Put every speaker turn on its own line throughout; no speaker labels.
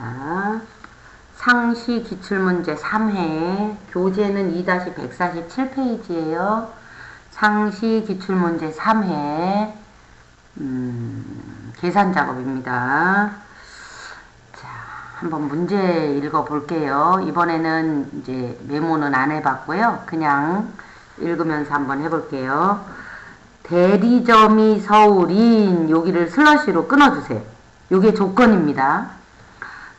자, 상시 기출문제 3회, 교재는 2-147페이지예요. 상시 기출문제 3회, 계산 작업입니다. 자, 한번 문제 읽어볼게요. 이번에는 이제 메모는 안 해봤고요. 그냥 읽으면서 한번 해볼게요. 대리점이 서울인 여기를 슬러시로 끊어주세요. 요게 조건입니다.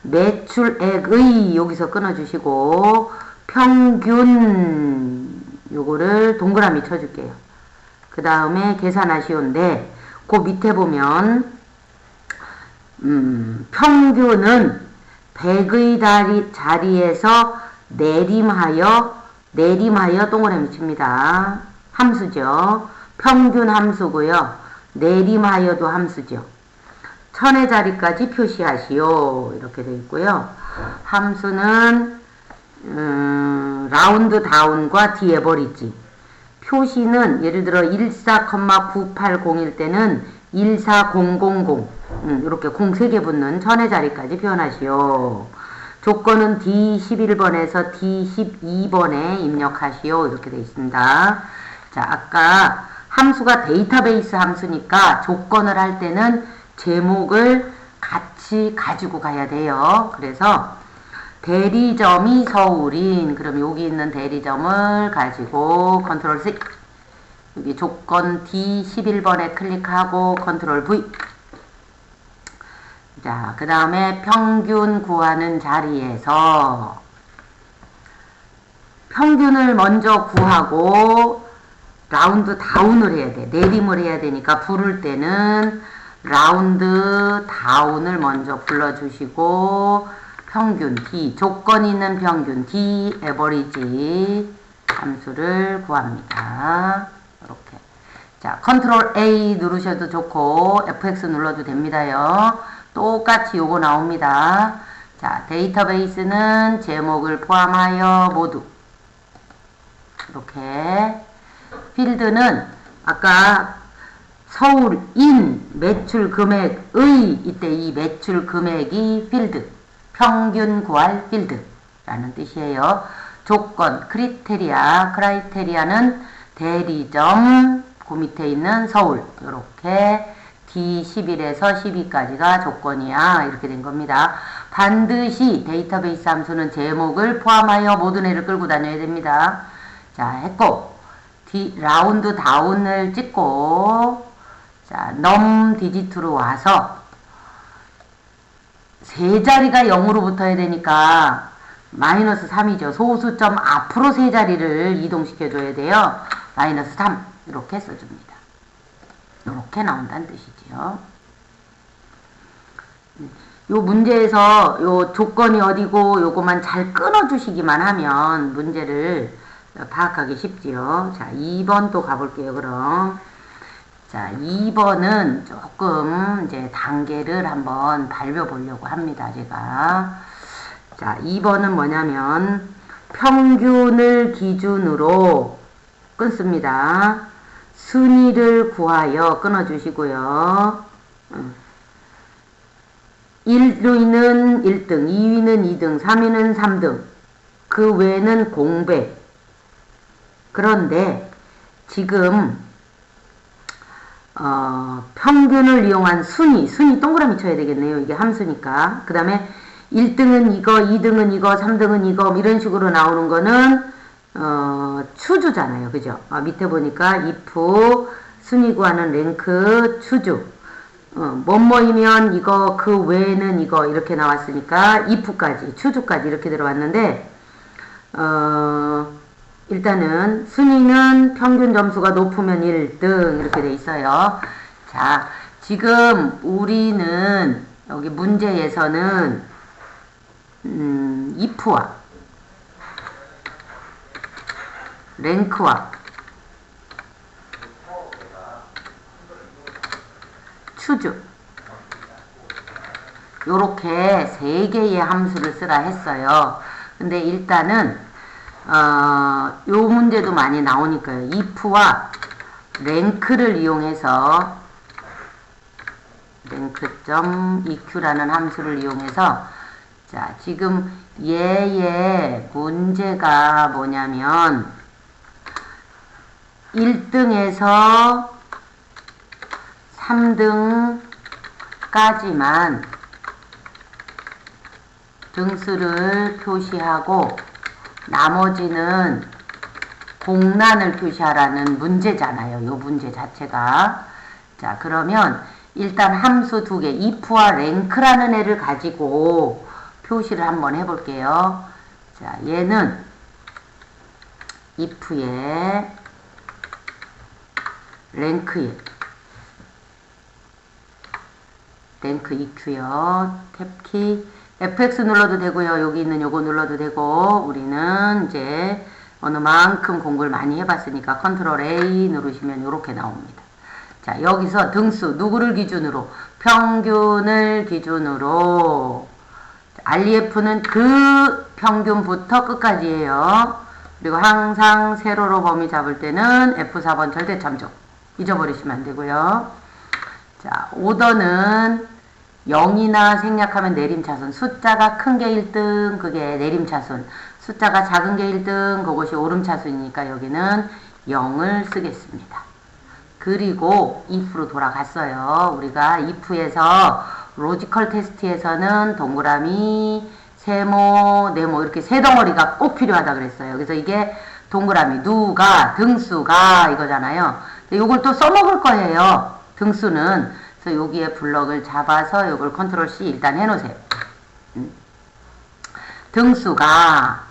매출액의 여기서 끊어주시고 평균 요거를 동그라미 쳐줄게요. 그 다음에 계산하시온데 그 밑에 보면 평균은 100의 자리에서 내림하여 동그라미 칩니다. 함수죠. 평균 함수고요. 내림하여도 함수죠. 1000의 자리까지 표시하시오. 이렇게 되어 있고요. 함수는 라운드 다운과 디에버리지. 표시는 예를 들어 14,9801 때는 14000 이렇게 0 3개 붙는 1000의 자리까지 표현하시오. 조건은 D11번에서 D12번에 입력하시오. 이렇게 되어 있습니다. 자, 아까 함수가 데이터베이스 함수니까 조건을 할 때는 제목을 같이 가지고 가야 돼요. 그래서 대리점이 서울인, 그럼 여기 있는 대리점을 가지고 컨트롤 C, 여기 조건 D11번에 클릭하고 컨트롤 V. 자, 그 다음에 평균 구하는 자리에서 평균을 먼저 구하고 라운드 다운을 해야 돼. 내림을 해야 되니까 부를 때는 라운드 다운을 먼저 불러주시고 평균 D, 조건 있는 평균 D 에버리지 함수를 구합니다. 이렇게. 자, 컨트롤 A 누르셔도 좋고 FX 눌러도 됩니다요. 똑같이 요거 나옵니다. 자, 데이터베이스는 제목을 포함하여 모두 이렇게. 필드는 아까 서울인 매출 금액의 이때 이 매출 금액이 필드, 평균 구할 필드라는 뜻이에요. 조건, 크라이테리아는 대리점, 그 밑에 있는 서울, 이렇게 D11에서 12까지가 조건이야. 이렇게 된 겁니다. 반드시 데이터베이스 함수는 제목을 포함하여 모든 애를 끌고 다녀야 됩니다. 자, 했고 라운드 다운을 찍고 자, 넘 디지트로 와서 세 자리가 0으로 붙어야 되니까 마이너스 3이죠. 소수점 앞으로 세 자리를 이동시켜 줘야 돼요. 마이너스 3 이렇게 써줍니다. 이렇게 나온다는 뜻이지요. 요 문제에서 요 조건이 어디고 요거만 잘 끊어 주시기만 하면 문제를 파악하기 쉽지요. 자, 2번 또 가볼게요. 그럼 자, 2번은 조금 이제 단계를 한번 밟아보려고 합니다. 제가. 자, 2번은 뭐냐면 평균을 기준으로 끊습니다. 순위를 구하여 끊어주시고요. 1위는 1등, 2위는 2등, 3위는 3등, 그 외에는 공백. 그런데 지금 평균을 이용한 순위 동그라미 쳐야 되겠네요. 이게 함수니까. 그 다음에 1등은 이거, 2등은 이거, 3등은 이거 이런 식으로 나오는 거는 추주잖아요. 그죠? 밑에 보니까 if 순위 구하는 랭크 추주 뭐뭐이면 이거, 그 외에는 이거 이렇게 나왔으니까 if까지 추주까지 이렇게 들어왔는데 일단은 순위는 평균 점수가 높으면 1등 이렇게 돼 있어요. 자, 지금 우리는 여기 문제에서는 if와 랭크와 추주 요렇게 세 개의 함수를 쓰라 했어요. 근데 일단은 요 문제도 많이 나오니까요. if와 랭크를 이용해서 rank.eq라는 함수를 이용해서 자, 지금 얘의 문제가 뭐냐면 1등에서 3등까지만 등수를 표시하고 나머지는 공란을 표시하라는 문제잖아요. 요 문제 자체가. 자, 그러면 일단 함수 두 개, if와 rank라는 애를 가지고 표시를 한번 해볼게요. 자, 얘는 if에 rank에 rank eq요. 탭키 fx 눌러도 되고요. 여기 있는 요거 눌러도 되고, 우리는 이제 어느 만큼 공부를 많이 해봤으니까 컨트롤 A 누르시면 이렇게 나옵니다. 자, 여기서 등수 누구를 기준으로? 평균을 기준으로. REF는 그 평균부터 끝까지예요. 그리고 항상 세로로 범위 잡을 때는 F4번 절대 참조 잊어버리시면 안 되고요. 자, 오더는 0이나 생략하면 내림차순. 숫자가 큰 게 1등, 그게 내림차순. 숫자가 작은 게 1등, 그것이 오름차순이니까 여기는 0을 쓰겠습니다. 그리고 if로 돌아갔어요. 우리가 if에서 로지컬 테스트에서는 동그라미, 세모, 네모 이렇게 세 덩어리가 꼭 필요하다 그랬어요. 그래서 이게 동그라미, 누가, 등수가 이거잖아요. 이걸 또 써먹을 거예요. 등수는. 그래서 여기에 블럭을 잡아서 이걸 컨트롤 C 일단 해놓으세요. 등수가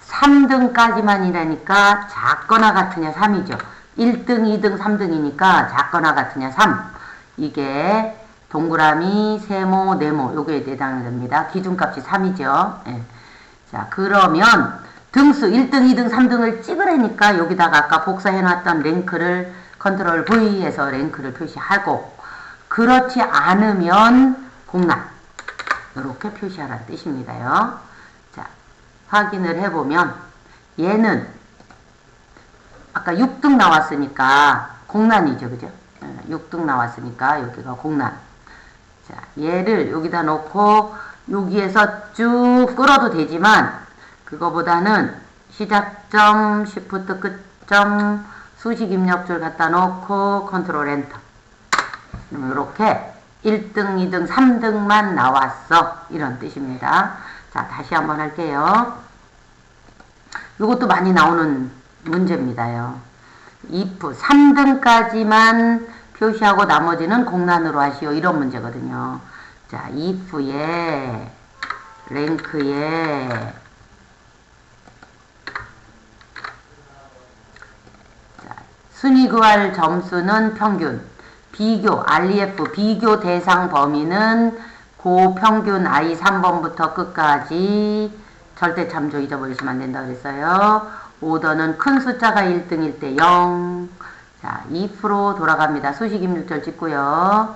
3등까지만이라니까 작거나 같으냐 3이죠. 1등, 2등, 3등이니까 작거나 같으냐 3. 이게 동그라미, 세모, 네모 요게 해당됩니다. 기준값이 3이죠. 예. 자, 그러면 등수 1등, 2등, 3등을 찍으라니까 여기다가 아까 복사해놨던 랭크를 컨트롤 V 해서 랭크를 표시하고, 그렇지 않으면 공란 이렇게 표시하라는 뜻입니다요. 자, 확인을 해보면 얘는 아까 6등 나왔으니까 공란이죠. 그죠? 6등 나왔으니까 여기가 공란. 자, 얘를 여기다 놓고 여기에서 쭉 끌어도 되지만 그거보다는 시작점, 시프트 끝점, 수식 입력줄 갖다 놓고 컨트롤 엔터. 이렇게 1등, 2등, 3등만 나왔어. 이런 뜻입니다. 자, 다시 한번 할게요. 이것도 많이 나오는 문제입니다요. if 3등까지만 표시하고 나머지는 공란으로 하시오. 이런 문제거든요. 자, if에 rank에 순위 구할 점수는 평균. 비교, REF, 비교 대상 범위는 고평균 I 3번부터 끝까지 절대 참조 잊어버리시면 안 된다고 그랬어요. 오더는 큰 숫자가 1등일 때 0. 자, if로 돌아갑니다. 수식 입력절 찍고요.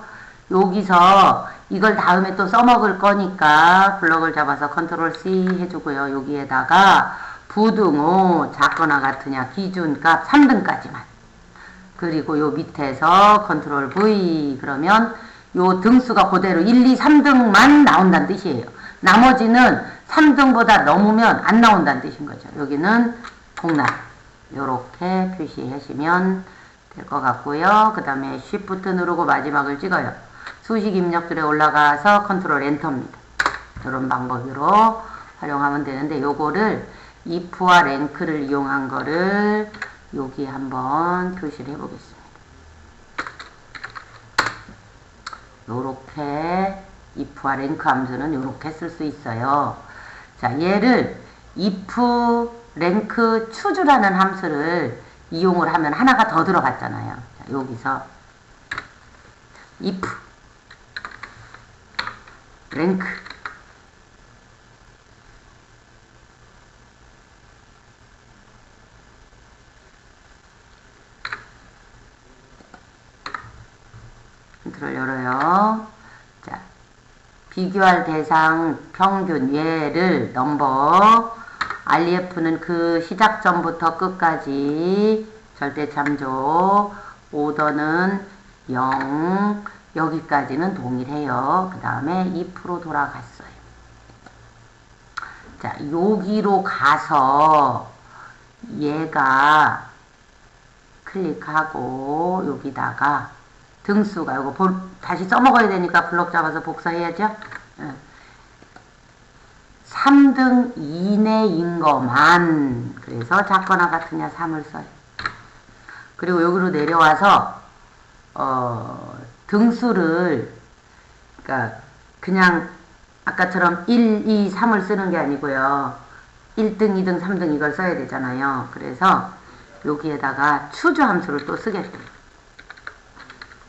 여기서 이걸 다음에 또 써먹을 거니까 블럭을 잡아서 컨트롤 C 해주고요. 여기에다가 부등호 작거나 같으냐 기준값 3등까지만. 그리고 요 밑에서 컨트롤 V 그러면 요 등수가 그대로 1, 2, 3등만 나온다는 뜻이에요. 나머지는 3등보다 넘으면 안 나온다는 뜻인 거죠. 여기는 공란 요렇게 표시하시면 될 것 같고요. 그 다음에 Shift 누르고 마지막을 찍어요. 수식 입력줄에 올라가서 컨트롤 엔터입니다. 이런 방법으로 활용하면 되는데 요거를 if와 rank를 이용한 거를 여기 한번 표시를 해보겠습니다. 요렇게 if와 rank 함수는 요렇게 쓸 수 있어요. 자, 얘를 if rank 추주라는 함수를 이용을 하면 하나가 더 들어갔잖아요. 자, 여기서 if rank 컨트롤 열어요. 자, 비교할 대상 평균 얘를 넘버 REF는 그 시작점부터 끝까지 절대 참조, 오더는 0, 여기까지는 동일해요. 그 다음에 if로 돌아갔어요. 자, 여기로 가서 얘가 클릭하고 여기다가 등수가 이거 다시 써먹어야 되니까 블럭 잡아서 복사해야죠. 3등 이내인 거만, 그래서 작거나 같으냐 3을 써요. 그리고 여기로 내려와서 등수를 그러니까 그냥 아까처럼 1, 2, 3을 쓰는 게 아니고요. 1등, 2등, 3등 이걸 써야 되잖아요. 그래서 여기에다가 추주 함수를 또 쓰겠죠.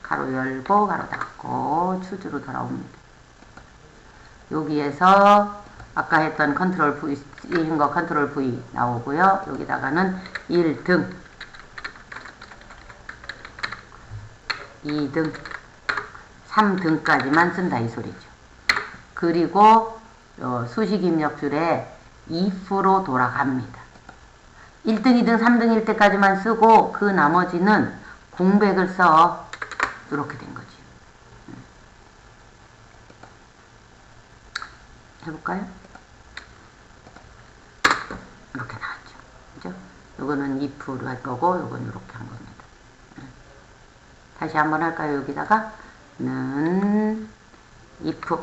가로 열고 가로 닫고 추주로 돌아옵니다. 여기에서 아까 했던 컨트롤 V, 인 거 컨트롤 V 나오고요. 여기다가는 1등, 2등, 3등까지만 쓴다 이 소리죠. 그리고 수식 입력줄에 if로 돌아갑니다. 1등, 2등, 3등일 때까지만 쓰고 그 나머지는 공백을 써. 이렇게 된 거지. 해볼까요? 이렇게 나왔죠. 그죠? 요거는 if로 할 거고 요건 이렇게 한 겁니다. 다시 한번 할까요? 여기다가 는 if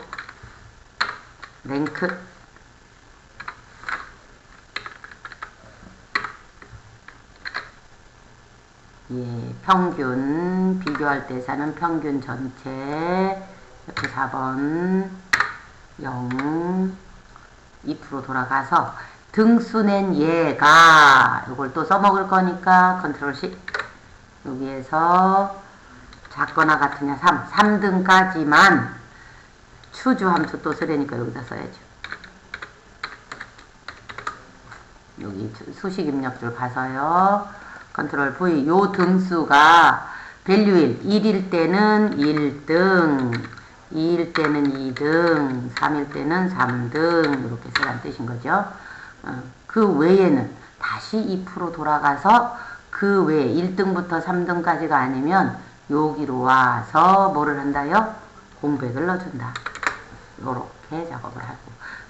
랭크 예, 평균 비교할 때 사는 평균 전체 옆에 4번 0 if로 돌아가서 등수 낸 얘가 이걸 또 써먹을 거니까 컨트롤 C 여기에서 작거나 같으냐 3등까지만 추주 함수 또 쓰려니까 여기다 써야죠. 여기 수식 입력줄 가서요. 컨트롤 V 요 등수가 밸류 1일 때는 1등 2일 때는 2등 3일 때는 3등 이렇게 쓰라는 뜻인 거죠. 그 외에는 다시 2% 돌아가서 그 외에 1등부터 3등까지가 아니면 여기로 와서 뭐를 한다요? 공백을 넣어준다. 이렇게 작업을 하고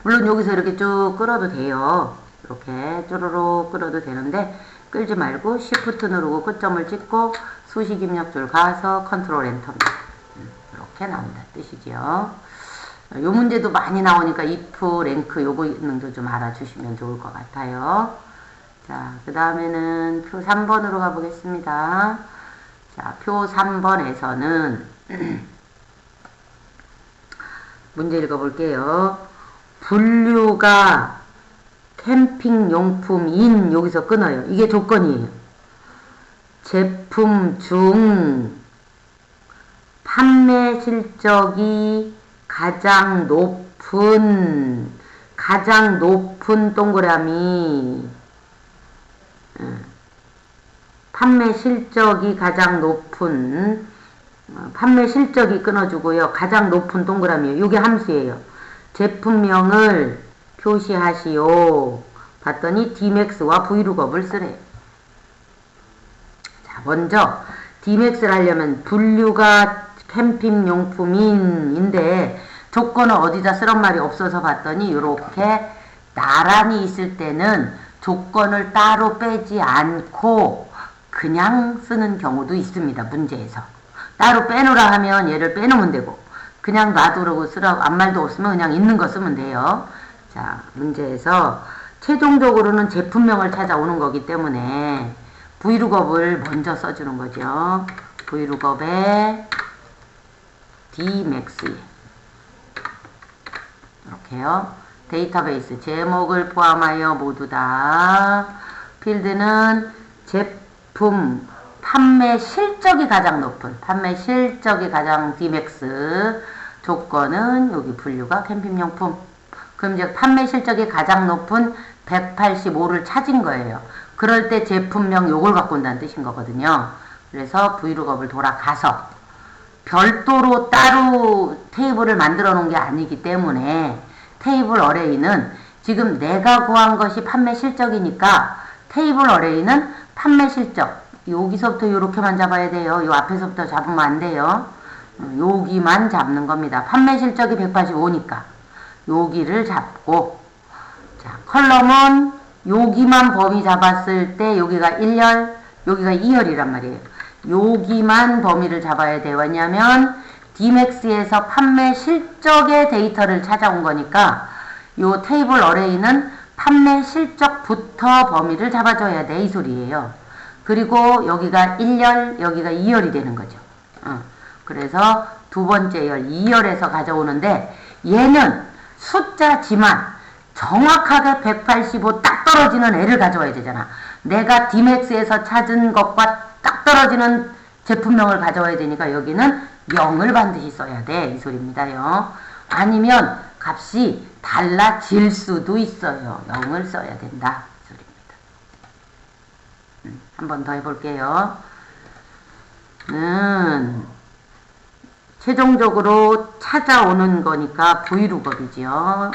물론 여기서 이렇게 쭉 끌어도 돼요. 이렇게 쭈루룩 끌어도 되는데 끌지 말고 Shift 누르고 끝점을 찍고 수식 입력줄 가서 컨트롤 엔터입니다. 이렇게 나온다 뜻이죠. 요 문제도 많이 나오니까 if, 랭크 요거 있는 좀 알아주시면 좋을 것 같아요. 자, 그 다음에는 표 3번으로 가보겠습니다. 자, 표 3번에서는 문제 읽어볼게요. 분류가 캠핑용품인 여기서 끊어요. 이게 조건이에요. 제품 중 판매 실적이 가장 높은 동그라미 판매 실적이 가장 높은 판매 실적이 끊어주고요. 가장 높은 동그라미에요. 이게 함수예요. 제품명을 표시하시오. 봤더니 Dmax와 Vlookup을 쓰래요. 자, 먼저 Dmax를 하려면 분류가 캠핑용품인인데 조건을 어디다 쓰란 말이 없어서 봤더니 이렇게 나란히 있을 때는 조건을 따로 빼지 않고 그냥 쓰는 경우도 있습니다. 문제에서. 따로 빼놓으라 하면 얘를 빼놓으면 되고 그냥 놔두라고 쓰라고 아무 말도 없으면 그냥 있는 거 쓰면 돼요. 자, 문제에서 최종적으로는 제품명을 찾아오는 거기 때문에 Vlookup을 먼저 써주는 거죠. Vlookup에 Dmax 이렇게요. 데이터베이스 제목을 포함하여 모두 다 필드는 제품 판매 실적이 가장 높은 판매 실적이 가장 Dmax 조건은 여기 분류가 캠핑용품. 그럼 이제 판매 실적이 가장 높은 185를 찾은 거예요. 그럴 때 제품명 요걸 바꾼다는 뜻인 거거든요. 그래서 Vlookup을 돌아가서 별도로 따로 테이블을 만들어 놓은 게 아니기 때문에 테이블 어레이는 지금 내가 구한 것이 판매 실적이니까 테이블 어레이는 판매 실적 여기서부터 이렇게만 잡아야 돼요. 요 앞에서부터 잡으면 안 돼요. 여기만 잡는 겁니다. 판매 실적이 185니까 여기를 잡고 자, 컬럼은 여기만 범위 잡았을 때 여기가 1열, 여기가 2열이란 말이에요. 여기만 범위를 잡아야 돼요. 왜냐면 Dmax에서 판매 실적의 데이터를 찾아온 거니까 요 테이블 어레이는 판매 실적부터 범위를 잡아줘야 돼, 이 소리예요. 그리고 여기가 1열, 여기가 2열이 되는 거죠. 그래서 두 번째 열, 2열에서 가져오는데 얘는 숫자지만 정확하게 185 딱 떨어지는 애를 가져와야 되잖아. 내가 Dmax에서 찾은 것과 딱 떨어지는 제품명을 가져와야 되니까 여기는 0을 반드시 써야 돼, 이 소리입니다요. 아니면 값이 달라질 수도 있어요. 0을 써야 된다, 이 소리입니다. 한 번 더 해볼게요. 최종적으로 찾아오는 거니까 브이룩업이지요.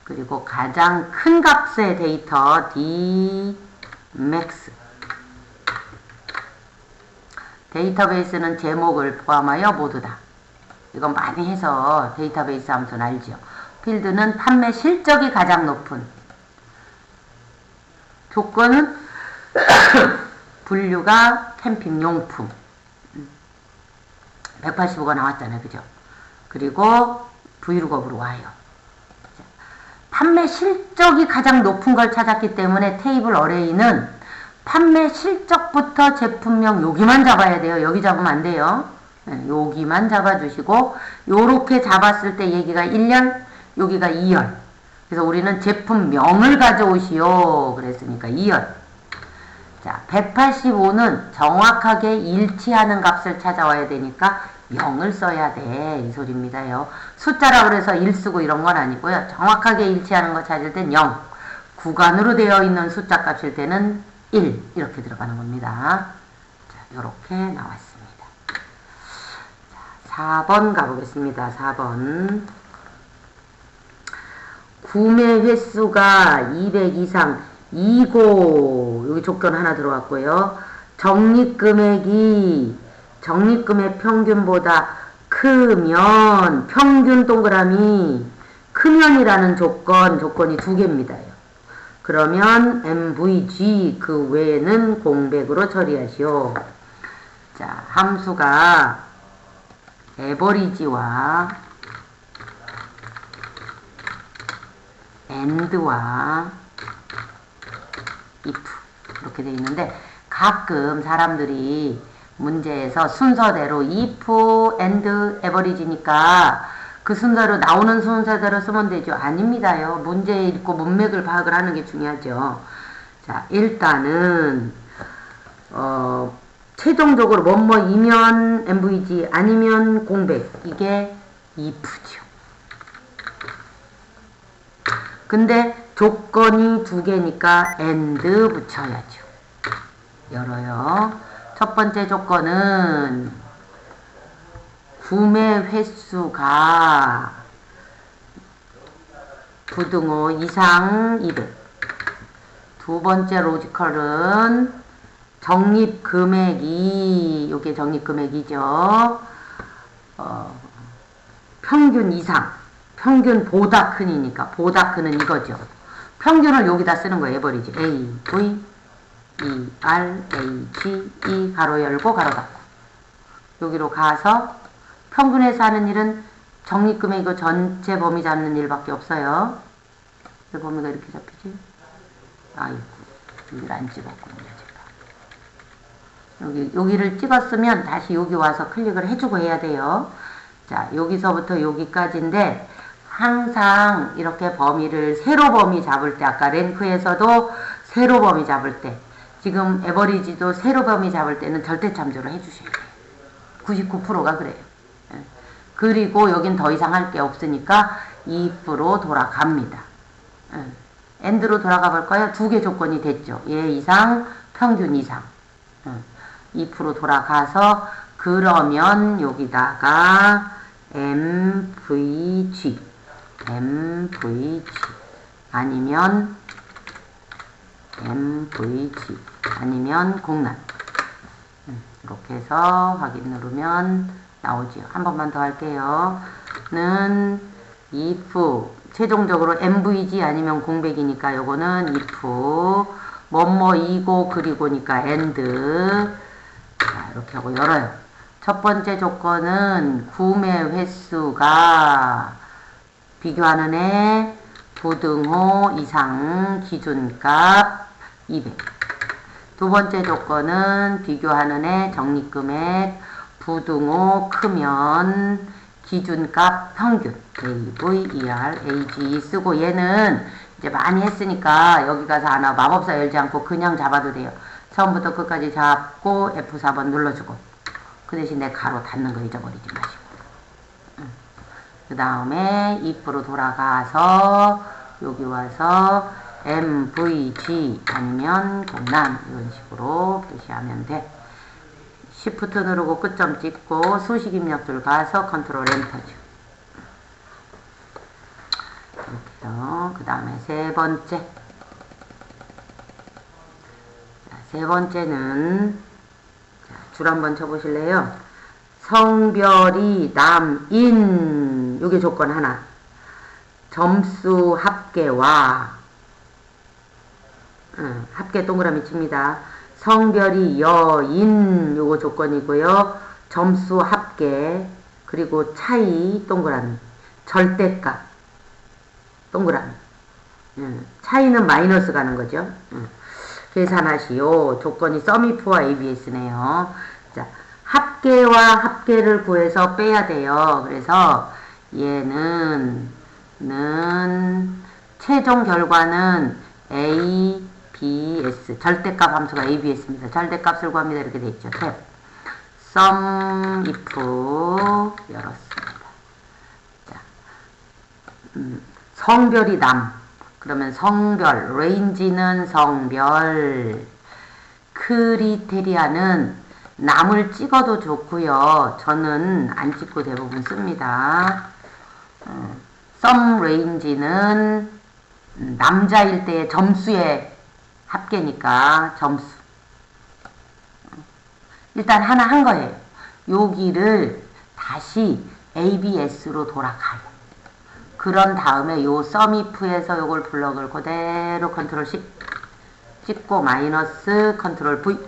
그리고 가장 큰 값의 데이터 Dmax. 데이터베이스는 제목을 포함하여 모두 다. 이건 많이 해서 데이터베이스 함수는 알죠. 필드는 판매 실적이 가장 높은. 조건은 분류가 캠핑용품. 185가 나왔잖아요. 그죠? 그리고 브이룩업으로 와요. 판매 실적이 가장 높은 걸 찾았기 때문에 테이블 어레이는 판매 실적부터 제품명 여기만 잡아야 돼요. 여기 잡으면 안 돼요. 여기만 잡아주시고 요렇게 잡았을 때 여기가 1열, 여기가 2열. 그래서 우리는 제품명을 가져오시오. 그랬으니까 2열. 자, 185는 정확하게 일치하는 값을 찾아와야 되니까 0을 써야 돼, 이 소리입니다요. 숫자라 그래서 1 쓰고 이런 건 아니고요. 정확하게 일치하는 거 찾을 땐 0. 구간으로 되어 있는 숫자 값일 때는 1 이렇게 들어가는 겁니다. 자, 이렇게 나왔습니다. 자, 4번 가보겠습니다. 4번. 구매 횟수가 200 이상 2고 여기 조건 하나 들어왔고요. 적립금액이 적립금액 평균보다 크면 평균 동그라미 크면이라는 조건이 두 개입니다. 그러면 MVG 그 외에는 공백으로 처리하시오. 자, 함수가 에버리지와 AND와 if 이렇게 되어 있는데 가끔 사람들이 문제에서 순서대로 if, and, average니까 그 순서로 나오는 순서대로 쓰면 되죠. 아닙니다요. 문제 읽고 문맥을 파악을 하는 게 중요하죠. 자, 일단은 최종적으로 뭐뭐이면 MVG 아니면 공백 이게 if죠. 근데 조건이 두 개니까 and 붙여야죠. 열어요. 첫 번째 조건은 구매 횟수가 부등호 이상 200. 두 번째 로지컬은 적립 금액이 요게 적립 금액이죠. 평균 이상. 평균보다 큰이니까 보다 큰은 이거죠. 평균을 여기다 쓰는 거예요. 에버리지. A, V, E, R, A, G, E 가로 열고 가로 닫고 여기로 가서 평균에서 하는 일은 적립금액이고 전체 범위 잡는 일밖에 없어요. 왜 범위가 이렇게 잡히지? 아이고 여기를 안 찍었군요. 제가 여기를 찍었으면 다시 여기 와서 클릭을 해주고 해야 돼요. 자, 여기서부터 여기까지인데 항상 이렇게 범위를 세로 범위 잡을 때 아까 랭크에서도 세로 범위 잡을 때 지금 에버리지도 세로 범위 잡을 때는 절대 참조를 해주셔야 돼요. 99%가 그래요. 그리고 여긴 더 이상 할 게 없으니까 if로 돌아갑니다. and로 돌아가 볼까요? 두 개 조건이 됐죠. 얘 이상, 평균 이상. if로 돌아가서 그러면 여기다가 MVG 아니면 MVG 아니면 공란 이렇게 해서 확인 누르면 나오지요. 한 번만 더 할게요. 는 if 최종적으로 MVG 아니면 공백이니까 요거는 if 뭐뭐이고 그리고니까 and. 자, 이렇게 하고 열어요. 첫 번째 조건은 구매 횟수가 비교하는 애 부등호 이상 기준값 200. 두 번째 조건은 비교하는 애 적립금액 부등호 크면 기준값 평균 AVER, AGE 쓰고 얘는 이제 많이 했으니까 여기 가서 하나 마법사 열지 않고 그냥 잡아도 돼요. 처음부터 끝까지 잡고 F4번 눌러주고 그 대신 내 가로 닫는 거 잊어버리지 마시고 그 다음에 if로 돌아가서 여기 와서 MVG 아니면 공란 이런 식으로 표시하면 돼. Shift 누르고 끝점 찍고 수식 입력줄 가서 컨트롤 엔터죠. 이렇게요. 그 다음에 세 번째. 세 번째는 줄 한번 쳐보실래요? 성별이 남인 요게 조건 하나. 점수 합계와 합계 동그라미 칩니다. 성별이 여인 요거 조건이고요. 점수 합계 그리고 차이 동그라미 절대값 동그라미 차이는 마이너스 가는 거죠. 계산하시오. 조건이 썸이프와 ABS네요. 자, 합계와 합계를 구해서 빼야 돼요. 그래서 얘는 최종 결과는 ABS 절대값 함수가 ABS입니다. 절대값을 구합니다. 이렇게 돼 있죠. 탭 썸이프 열었습니다. 자, 성별이 남 그러면 성별, 레인지는 성별, 크리테리아는 남을 찍어도 좋고요. 저는 안 찍고 대부분 씁니다. 썸 레인지는 남자일 때의 점수의 합계니까 점수. 일단 하나 한 거예요. 여기를 다시 ABS로 돌아가요. 그런 다음에 요 썸이프에서 요걸 블럭을 그대로 컨트롤 C 찍고 마이너스 컨트롤 V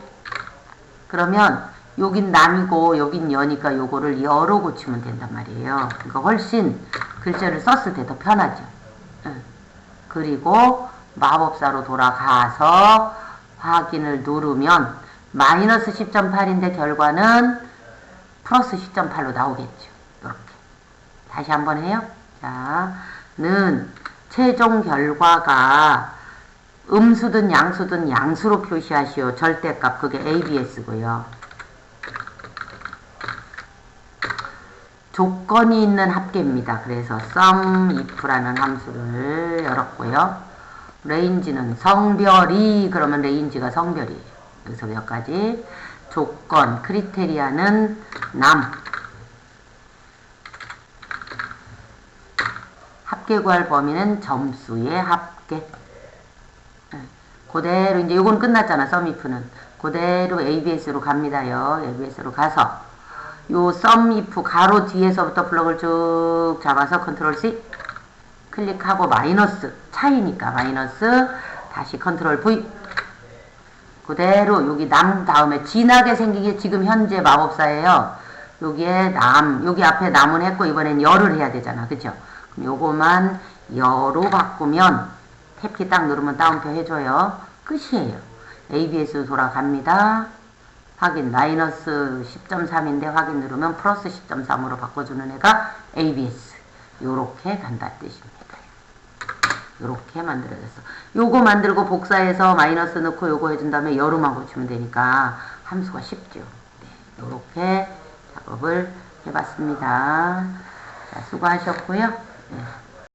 그러면 여긴 남이고 여긴 여니까 요거를 여로 고치면 된단 말이에요. 그러니까 훨씬 글자를 썼을 때 더 편하죠. 그리고 마법사로 돌아가서 확인을 누르면 마이너스 10.8인데 결과는 플러스 10.8로 나오겠죠. 이렇게 다시 한번 해요. 자, 는 최종 결과가 음수든 양수든 양수로 표시하시오. 절대값 그게 ABS고요. 조건이 있는 합계입니다. 그래서 썸if라는 함수를 열었고요. 레인지는 성별이 그러면 레인지가 성별이에요. 여기서 몇 가지 조건 크리테리아는 남 합계 구할 범위는 점수의 합계. 그대로 이제 요건 끝났잖아. 썸if는 그대로 ABS로 갑니다요. ABS로 가서 요 썸if 가로 뒤에서부터 블럭을 쭉 잡아서 컨트롤 C 클릭하고 마이너스 차이니까 마이너스 다시 컨트롤 V 그대로 여기 남 다음에 진하게 생긴 게 지금 현재 마법사예요. 여기에 남 여기 앞에 남은 했고 이번엔 열을 해야 되잖아. 그죠? 요거만 여로 바꾸면 탭키 딱 누르면 따옴표 해줘요. 끝이에요. ABS 돌아갑니다. 확인 마이너스 10.3인데 확인 누르면 플러스 10.3으로 바꿔주는 애가 ABS 요렇게 간다 뜻입니다. 요렇게 만들어졌어. 요거 만들고 복사해서 마이너스 넣고 요거 해준 다음에 여로만 고치면 되니까 함수가 쉽죠. 네, 요렇게 작업을 해봤습니다. 자, 수고하셨고요. 네.